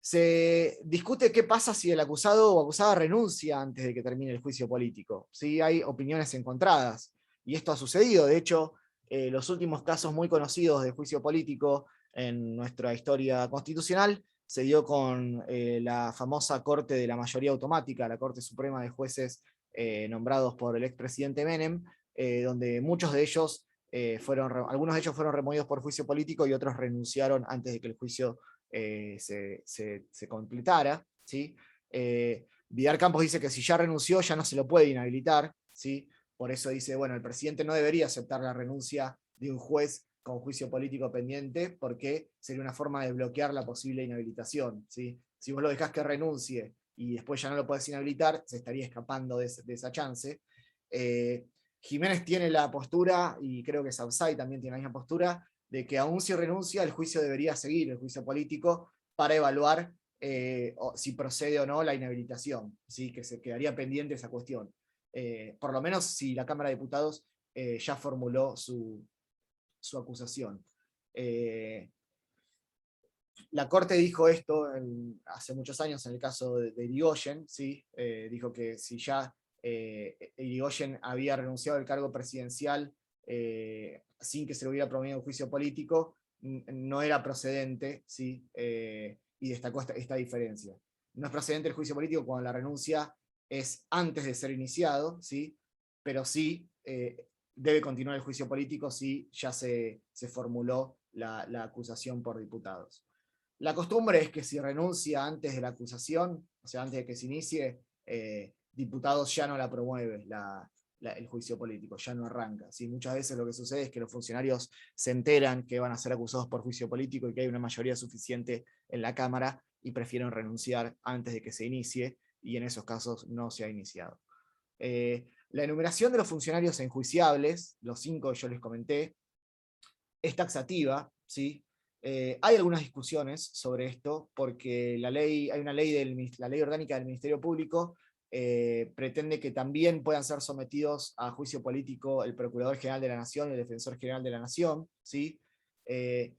Se discute qué pasa si el acusado o acusada renuncia antes de que termine el juicio político. ¿Sí? Hay opiniones encontradas, y esto ha sucedido. De hecho, los últimos casos muy conocidos de juicio político en nuestra historia constitucional se dio con la famosa Corte de la Mayoría Automática, la Corte Suprema de Jueces nombrados por el expresidente Menem, donde muchos de ellos algunos de ellos fueron removidos por juicio político y otros renunciaron antes de que el juicio se completara, ¿sí? Vidal Campos dice que si ya renunció ya no se lo puede inhabilitar, ¿sí? Por eso dice, bueno, el presidente no debería aceptar la renuncia de un juez con juicio político pendiente, porque sería una forma de bloquear la posible inhabilitación, ¿sí? Si vos lo dejás que renuncie y después ya no lo podés inhabilitar, se estaría escapando de esa chance. Jiménez tiene la postura, y creo que Sauzay también tiene la misma postura, de que aún si renuncia, el juicio debería seguir, el juicio político, para evaluar si procede o no la inhabilitación, ¿sí? Que se quedaría pendiente esa cuestión. Por lo menos si la Cámara de Diputados ya formuló su acusación. La Corte dijo esto hace muchos años en el caso de Irigoyen, ¿sí? Dijo que si ya Irigoyen había renunciado al cargo presidencial sin que se le hubiera promovido un juicio político, no era procedente, ¿sí? Y destacó esta diferencia. No es procedente el juicio político cuando la renuncia es antes de ser iniciado, ¿sí? Pero sí debe continuar el juicio político si ya se formuló la acusación por diputados. La costumbre es que si renuncia antes de la acusación, o sea, antes de que se inicie, diputados ya no la promueve el juicio político, ya no arranca, ¿sí? Muchas veces lo que sucede es que los funcionarios se enteran que van a ser acusados por juicio político y que hay una mayoría suficiente en la Cámara y prefieren renunciar antes de que se inicie, y en esos casos no se ha iniciado. La enumeración de los funcionarios enjuiciables, los 5 que yo les comenté, es taxativa, ¿sí? Hay algunas discusiones sobre esto, porque hay una ley, la ley orgánica del Ministerio Público, pretende que también puedan ser sometidos a juicio político el Procurador General de la Nación y el Defensor General de la Nación, ¿sí?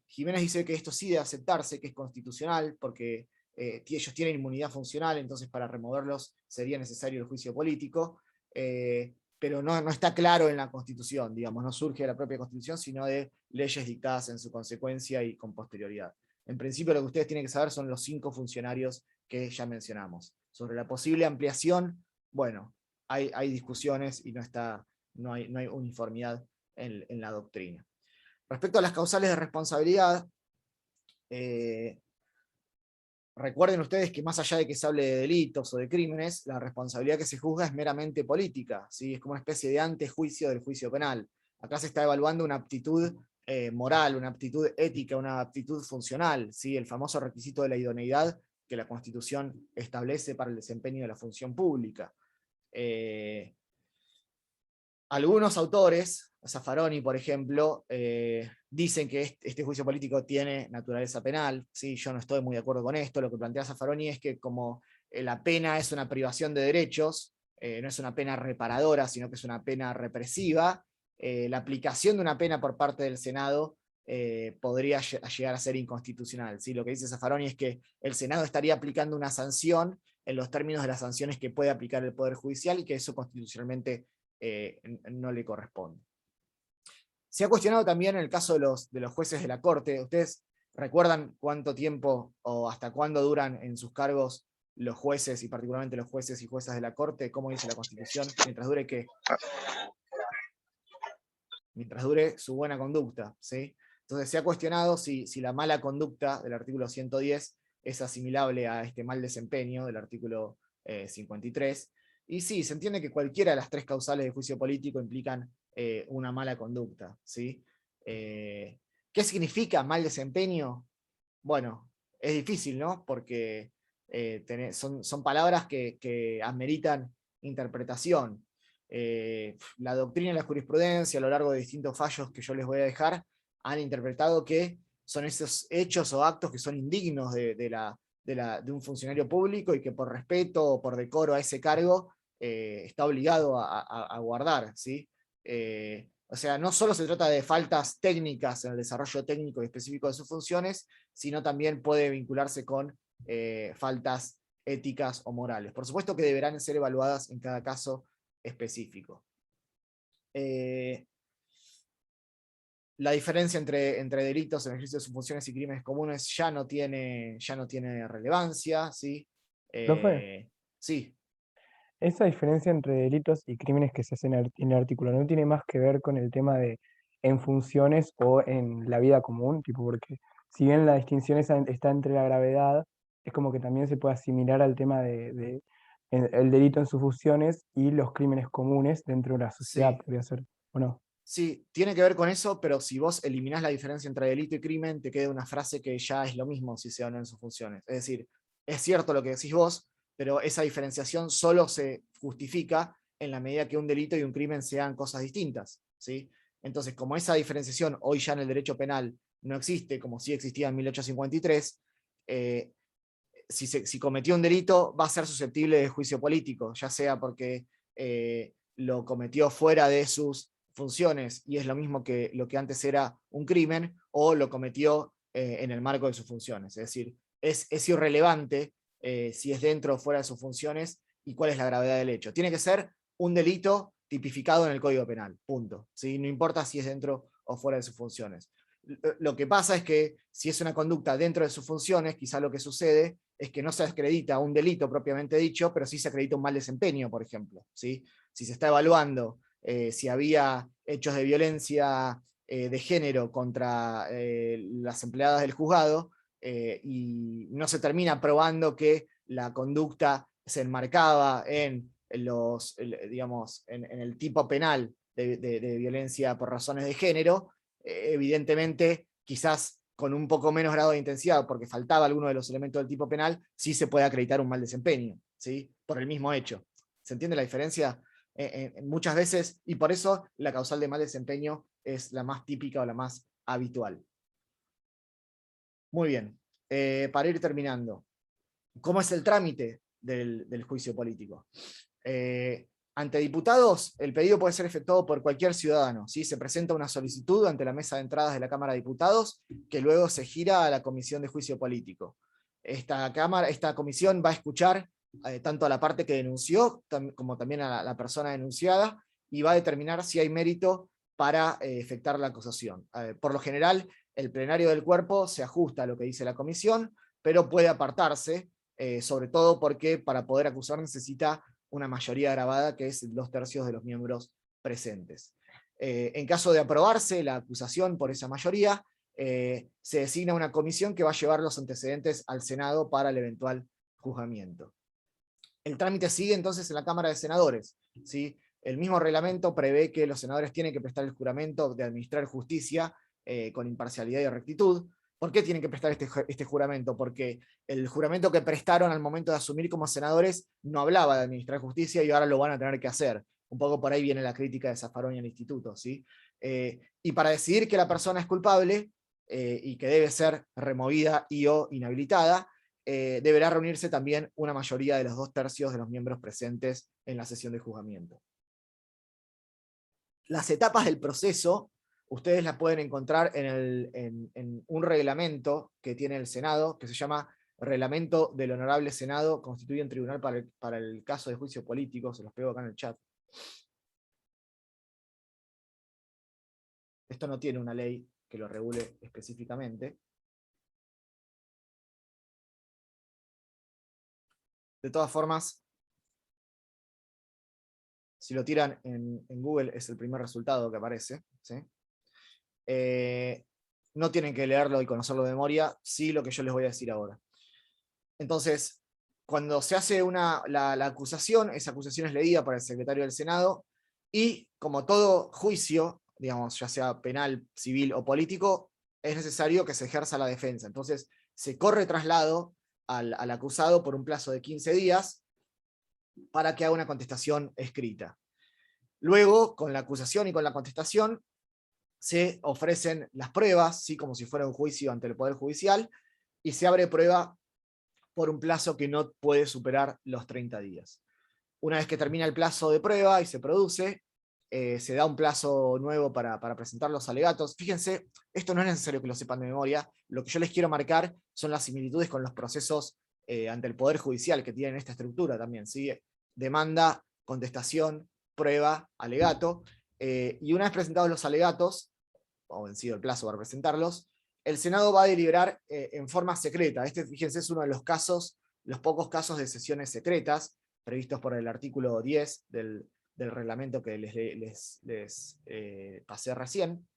Jiménez dice que esto sí debe aceptarse, que es constitucional, porque ellos tienen inmunidad funcional, entonces para removerlos sería necesario el juicio político, pero no está claro en la Constitución, digamos, no surge de la propia Constitución, sino de leyes dictadas en su consecuencia y con posterioridad. En principio lo que ustedes tienen que saber son los 5 funcionarios que ya mencionamos. Sobre la posible ampliación, bueno, hay discusiones y no hay uniformidad en la doctrina. Respecto a las causales de responsabilidad, recuerden ustedes que más allá de que se hable de delitos o de crímenes, la responsabilidad que se juzga es meramente política, ¿sí? Es como una especie de antejuicio del juicio penal. Acá se está evaluando una aptitud moral, una aptitud ética, una aptitud funcional, ¿sí? El famoso requisito de la idoneidad que la Constitución establece para el desempeño de la función pública. Algunos autores, Zaffaroni por ejemplo, dicen que este juicio político tiene naturaleza penal, ¿sí? Yo no estoy muy de acuerdo con esto. Lo que plantea Zaffaroni es que como la pena es una privación de derechos, no es una pena reparadora, sino que es una pena represiva, la aplicación de una pena por parte del Senado podría llegar a ser inconstitucional, ¿sí? Lo que dice Zaffaroni es que el Senado estaría aplicando una sanción en los términos de las sanciones que puede aplicar el Poder Judicial, y que eso constitucionalmente no le corresponde. Se ha cuestionado también en el caso de los jueces de la Corte. ¿Ustedes recuerdan cuánto tiempo o hasta cuándo duran en sus cargos los jueces, y particularmente los jueces y juezas de la Corte? ¿Cómo dice la Constitución? Mientras dure ¿qué? Mientras dure su buena conducta, ¿sí? Entonces se ha cuestionado si la mala conducta del artículo 110 es asimilable a este mal desempeño del artículo 53. Y sí, se entiende que cualquiera de las 3 causales de juicio político implican una mala conducta, ¿sí? ¿Qué significa mal desempeño? Bueno, es difícil, ¿no? Porque son palabras que ameritan interpretación. La doctrina y la jurisprudencia, a lo largo de distintos fallos que yo les voy a dejar, han interpretado que son esos hechos o actos que son indignos de un funcionario público, y que por respeto o por decoro a ese cargo está obligado a guardar, ¿sí? O sea, no solo se trata de faltas técnicas en el desarrollo técnico y específico de sus funciones, sino también puede vincularse con faltas éticas o morales. Por supuesto que deberán ser evaluadas en cada caso específico. la diferencia entre delitos en el ejercicio de sus funciones y crímenes comunes ya no tiene relevancia, ¿sí? Profe, Sí, esa diferencia entre delitos y crímenes que se hacen en el artículo no tiene más que ver con el tema de en funciones o en la vida común, tipo, porque si bien la distinción está entre la gravedad, es como que también se puede asimilar al tema de el delito en sus funciones y los crímenes comunes dentro de la sociedad, sí. podría ser, ¿o no? Sí, tiene que ver con eso, pero si vos eliminás la diferencia entre delito y crimen, te queda una frase que ya es lo mismo si se dan en sus funciones. Es decir, es cierto lo que decís vos, pero esa diferenciación solo se justifica en la medida que un delito y un crimen sean cosas distintas, ¿sí? Entonces, como esa diferenciación hoy ya en el derecho penal no existe, como sí existía en 1853, si cometió un delito va a ser susceptible de juicio político, ya sea porque lo cometió fuera de sus funciones y es lo mismo que lo que antes era un crimen, o lo cometió en el marco de sus funciones. Es decir, es irrelevante si es dentro o fuera de sus funciones y cuál es la gravedad del hecho. Tiene que ser un delito tipificado en el Código Penal, punto. ¿Sí? No importa si es dentro o fuera de sus funciones. Lo que pasa es que si es una conducta dentro de sus funciones, quizá lo que sucede es que no se acredita un delito propiamente dicho, pero sí se acredita un mal desempeño, por ejemplo. ¿Sí? Si se está evaluando si había hechos de violencia de género contra las empleadas del juzgado y no se termina probando que la conducta se enmarcaba en digamos, en el tipo penal de violencia por razones de género, evidentemente, quizás con un poco menos grado de intensidad, porque faltaba alguno de los elementos del tipo penal, sí se puede acreditar un mal desempeño, ¿sí? Por el mismo hecho. ¿Se entiende la diferencia? Muchas veces, y por eso la causal de mal desempeño es la más típica o la más habitual. Muy bien, para ir terminando, ¿cómo es el trámite del juicio político? Ante diputados, el pedido puede ser efectuado por cualquier ciudadano, ¿sí? Se presenta una solicitud ante la mesa de entradas de la Cámara de Diputados, que luego se gira a la Comisión de Juicio Político. Esta comisión va a escuchar tanto a la parte que denunció, como también a la persona denunciada, y va a determinar si hay mérito para efectuar la acusación. Por lo general, el plenario del cuerpo se ajusta a lo que dice la comisión, pero puede apartarse, sobre todo porque para poder acusar necesita una mayoría grabada, que es 2/3 de los miembros presentes. En caso de aprobarse la acusación por esa mayoría, se designa una comisión que va a llevar los antecedentes al Senado para el eventual juzgamiento. El trámite sigue entonces en la Cámara de Senadores, ¿sí? El mismo reglamento prevé que los senadores tienen que prestar el juramento de administrar justicia con imparcialidad y rectitud. ¿Por qué tienen que prestar este juramento? Porque el juramento que prestaron al momento de asumir como senadores no hablaba de administrar justicia y ahora lo van a tener que hacer. Un poco por ahí viene la crítica de Zaffaroni al instituto, ¿sí? Y para decidir que la persona es culpable y que debe ser removida y o inhabilitada, deberá reunirse también una mayoría de los 2/3 de los miembros presentes en la sesión de juzgamiento. Las etapas del proceso, ustedes las pueden encontrar en un reglamento que tiene el Senado, que se llama Reglamento del Honorable Senado, constituye un tribunal para el caso de juicio político, se los pego acá en el chat. Esto no tiene una ley que lo regule específicamente. De todas formas, si lo tiran en Google es el primer resultado que aparece, ¿sí? No tienen que leerlo y conocerlo de memoria, sí lo que yo les voy a decir ahora. Entonces, cuando se hace la acusación, esa acusación es leída por el secretario del Senado, y como todo juicio, digamos, ya sea penal, civil o político, es necesario que se ejerza la defensa. Entonces, se corre traslado al acusado por un plazo de 15 días para que haga una contestación escrita. Luego, con la acusación y con la contestación, se ofrecen las pruebas, ¿sí? Como si fuera un juicio ante el Poder Judicial, y se abre prueba por un plazo que no puede superar los 30 días. Una vez que termina el plazo de prueba y se produce, se da un plazo nuevo para presentar los alegatos. Fíjense, esto no es necesario que lo sepan de memoria, lo que yo les quiero marcar son las similitudes con los procesos ante el Poder Judicial que tienen esta estructura también, ¿sí? Demanda, contestación, prueba, alegato, y una vez presentados los alegatos, o vencido el plazo para presentarlos, el Senado va a deliberar en forma secreta. Este, fíjense, es uno de los casos, los pocos casos de sesiones secretas previstos por el artículo 10 del reglamento que les pasé recién.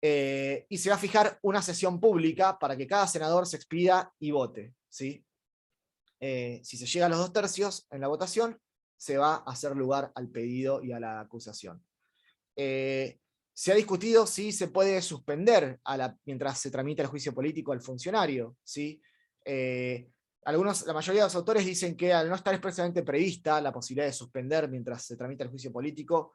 Y se va a fijar una sesión pública para que cada senador se expida y vote, ¿sí? Si se llega a los 2/3 en la votación, se va a hacer lugar al pedido y a la acusación. Se ha discutido si se puede suspender mientras se tramita el juicio político al funcionario, ¿sí? La mayoría de los autores dicen que al no estar expresamente prevista la posibilidad de suspender mientras se tramita el juicio político,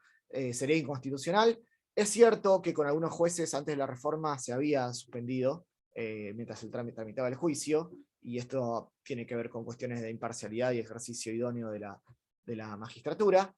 sería inconstitucional. Es cierto que con algunos jueces antes de la reforma se había suspendido mientras se tramitaba el juicio, y esto tiene que ver con cuestiones de imparcialidad y ejercicio idóneo de la magistratura.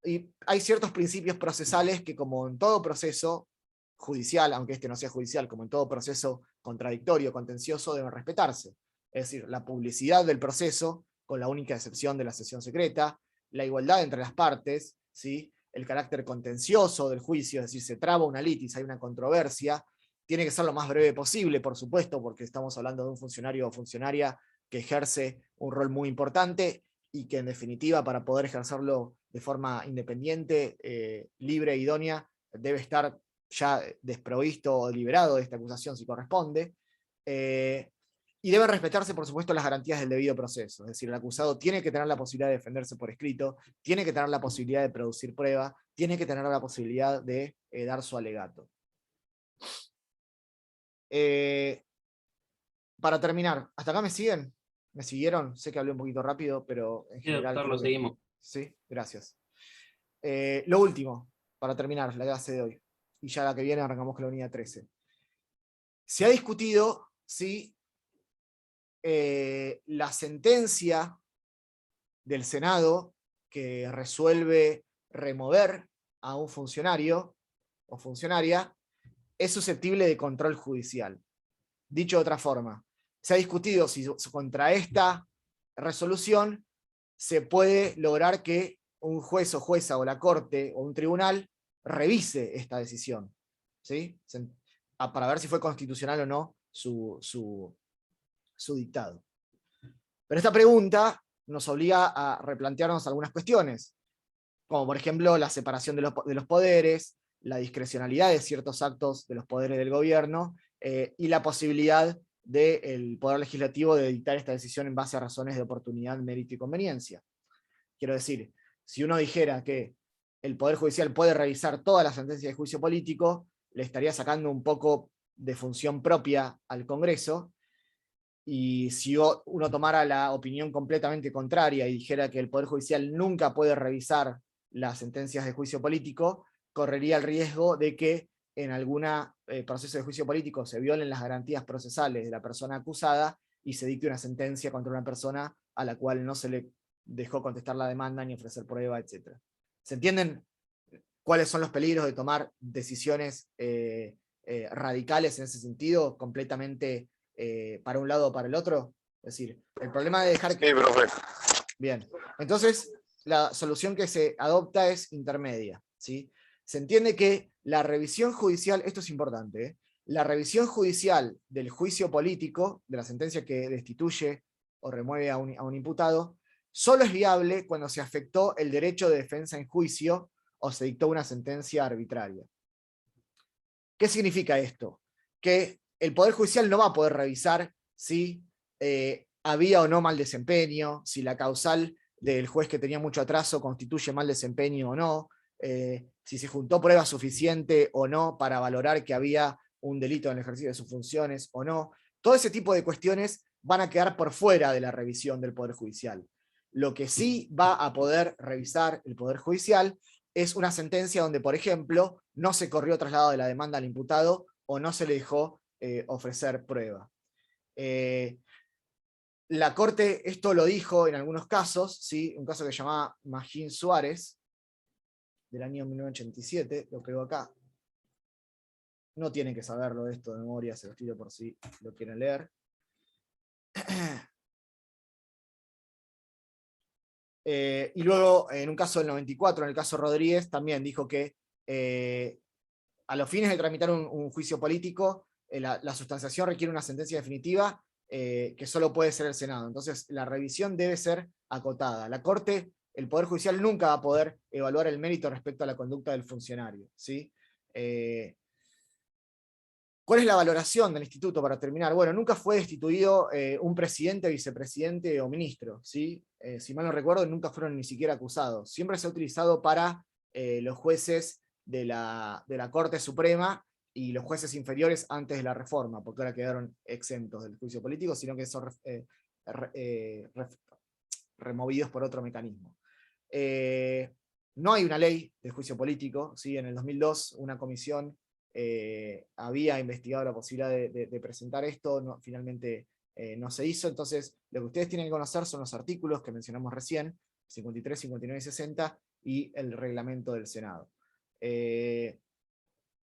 Y hay ciertos principios procesales que, como en todo proceso judicial, aunque este no sea judicial, como en todo proceso contradictorio, contencioso, deben respetarse. Es decir, la publicidad del proceso, con la única excepción de la sesión secreta, la igualdad entre las partes, ¿sí? El carácter contencioso del juicio, es decir, se traba una litis, hay una controversia, tiene que ser lo más breve posible, por supuesto, porque estamos hablando de un funcionario o funcionaria que ejerce un rol muy importante, y que en definitiva, para poder ejercerlo de forma independiente, libre e idónea, debe estar ya desprovisto o liberado de esta acusación si corresponde. Y deben respetarse, por supuesto, las garantías del debido proceso. Es decir, el acusado tiene que tener la posibilidad de defenderse por escrito, tiene que tener la posibilidad de producir prueba, tiene que tener la posibilidad de dar su alegato. Para terminar, ¿hasta acá me siguen? ¿Me siguieron? Sé que hablé un poquito rápido, pero en general... doctor, lo seguimos. Sí, gracias. Lo último, para terminar la clase de hoy, y ya la que viene arrancamos con la unidad 13. Se ha discutido si la sentencia del Senado que resuelve remover a un funcionario o funcionaria es susceptible de control judicial. Dicho de otra forma, se ha discutido si contra esta resolución se puede lograr que un juez o jueza o la corte o un tribunal revise esta decisión, ¿sí? Para ver si fue constitucional o no su dictado. Pero esta pregunta nos obliga a replantearnos algunas cuestiones, como por ejemplo la separación de los poderes, la discrecionalidad de ciertos actos de los poderes del gobierno, y la posibilidad del Poder Legislativo de dictar esta decisión en base a razones de oportunidad, mérito y conveniencia. Quiero decir, si uno dijera que el Poder Judicial puede revisar todas las sentencias de juicio político, le estaría sacando un poco de función propia al Congreso, y si uno tomara la opinión completamente contraria y dijera que el Poder Judicial nunca puede revisar las sentencias de juicio político, correría el riesgo de que en algún proceso de juicio político se violen las garantías procesales de la persona acusada y se dicte una sentencia contra una persona a la cual no se le dejó contestar la demanda ni ofrecer prueba, etc. ¿Se entienden cuáles son los peligros de tomar decisiones radicales en ese sentido, completamente para un lado o para el otro? Es decir, el problema de dejar que... Sí, profe. Bien, entonces la solución que se adopta es intermedia, ¿sí? Se entiende que la revisión judicial, esto es importante, la revisión judicial del juicio político, de la sentencia que destituye o remueve a un imputado, solo es viable cuando se afectó el derecho de defensa en juicio o se dictó una sentencia arbitraria. ¿Qué significa esto? Que el Poder Judicial no va a poder revisar si había o no mal desempeño, si la causal del juez que tenía mucho atraso constituye mal desempeño o no, si se juntó prueba suficiente o no para valorar que había un delito en el ejercicio de sus funciones o no. Todo ese tipo de cuestiones van a quedar por fuera de la revisión del Poder Judicial. Lo que sí va a poder revisar el Poder Judicial es una sentencia donde, por ejemplo, no se corrió traslado de la demanda al imputado o no se le dejó ofrecer prueba. La Corte esto lo dijo en algunos casos, ¿sí? Un caso que se llamaba Magín Suárez, del año 1987, lo creo acá. No tienen que saberlo esto de memoria, se lo tiro por si lo quieren leer. Y luego, en un caso del 94, en el caso Rodríguez, también dijo que a los fines de tramitar un juicio político, la sustanciación requiere una sentencia definitiva que solo puede ser el Senado. Entonces, la revisión debe ser acotada. La Corte, el Poder Judicial nunca va a poder evaluar el mérito respecto a la conducta del funcionario, ¿sí? ¿Cuál es la valoración del instituto para terminar? Bueno, nunca fue destituido un presidente, vicepresidente o ministro, ¿sí? Si mal no recuerdo, nunca fueron ni siquiera acusados. Siempre se ha utilizado para los jueces de la Corte Suprema y los jueces inferiores antes de la reforma, porque ahora quedaron exentos del juicio político, sino que son removidos por otro mecanismo. No hay una ley de juicio político, ¿sí? En el 2002 una comisión había investigado la posibilidad de presentar esto, finalmente no se hizo. Entonces lo que ustedes tienen que conocer son los artículos que mencionamos recién, 53, 59 y 60, y el reglamento del Senado.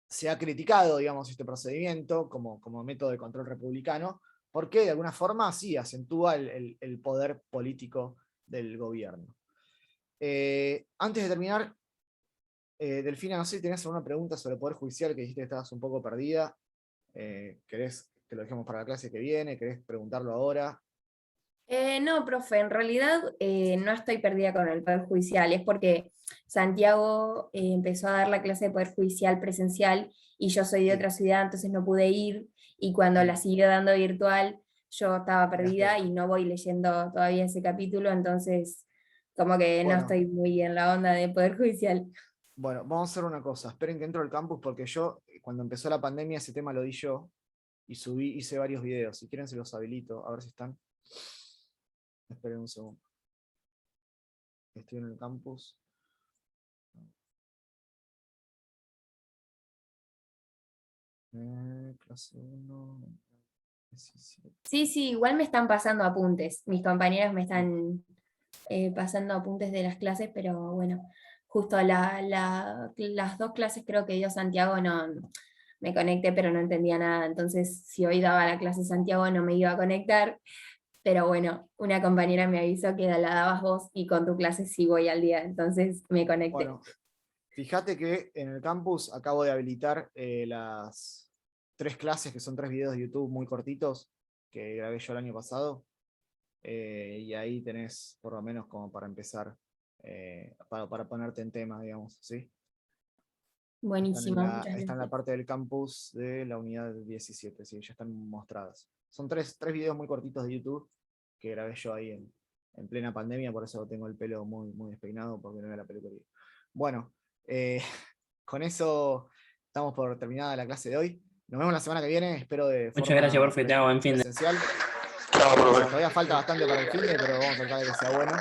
Se ha criticado, digamos, este procedimiento como método de control republicano, porque de alguna forma sí acentúa el poder político del gobierno. Antes de terminar, Delfina, no sé si tenés alguna pregunta sobre el Poder Judicial, que dijiste que estabas un poco perdida. ¿Querés que lo dejemos para la clase que viene? ¿Querés preguntarlo ahora? No, profe, en realidad no estoy perdida con el Poder Judicial, es porque Santiago empezó a dar la clase de Poder Judicial presencial y yo soy de otra ciudad, entonces no pude ir, y cuando la siguió dando virtual, yo estaba perdida y no voy leyendo todavía ese capítulo, entonces como que no estoy muy en la onda de Poder Judicial. Bueno, vamos a hacer una cosa, esperen que entro al campus, porque yo, cuando empezó la pandemia, ese tema lo di yo, y hice varios videos. Si quieren se los habilito, a ver si están. Esperen un segundo. Estoy en el campus. Clase 1. 17. Sí, igual me están pasando apuntes. Mis compañeros me están pasando apuntes de las clases, pero bueno, justo las dos clases creo que dio Santiago no me conecté, pero no entendía nada. Entonces, si hoy daba la clase Santiago no me iba a conectar. Pero bueno, una compañera me avisó que la dabas vos y con tu clase sí voy al día, entonces me conecté. Bueno, fíjate que en el campus acabo de habilitar las 3 clases, que son 3 videos de YouTube muy cortitos, que grabé yo el año pasado. Y ahí tenés, por lo menos, como para empezar, para ponerte en tema, digamos, ¿sí? Buenísimo. Está en la parte del campus de la unidad 17, sí, ya están mostradas. Son 3 videos muy cortitos de YouTube que grabé yo ahí en plena pandemia, por eso tengo el pelo muy, muy despeinado, porque no era la peluquería. Bueno, con eso estamos por terminada la clase de hoy. Nos vemos la semana que viene, espero de Muchas gracias, profe, te hago buen fin de. Presencial. Todavía falta bastante para el fin de, pero vamos a tratar de que sea bueno.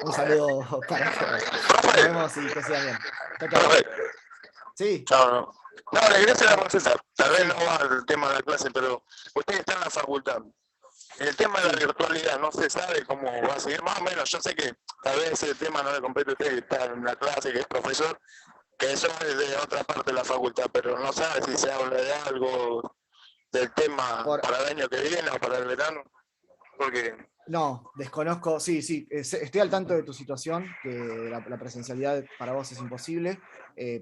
Un saludo para todos. Nos vemos y que sea bien. Chao, chao. Sí. Chao. No, le quería hacer a César. Tal vez no va el tema de la clase, pero usted está en la facultad. El tema de la virtualidad no se sabe cómo va a seguir, más o menos. Yo sé que tal vez ese tema no le compete a usted, que está en la clase, que es profesor, que eso es de otra parte de la facultad, pero no sabe si se habla de algo del tema para el año que viene o para el verano. Porque... No, desconozco, sí, estoy al tanto de tu situación, que la presencialidad para vos es imposible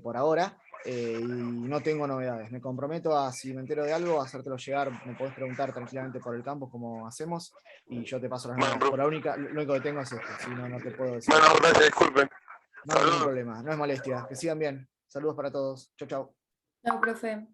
por ahora, y no tengo novedades. Me comprometo a, si me entero de algo, a hacértelo llegar. Me podés preguntar tranquilamente por el campus como hacemos, y yo te paso las novedades. Por lo único que tengo es esto, si no, no te puedo decir. Bueno, gracias, disculpen. No hay ningún problema, no es molestia. Que sigan bien. Saludos para todos. Chau, chau. Chao, profe.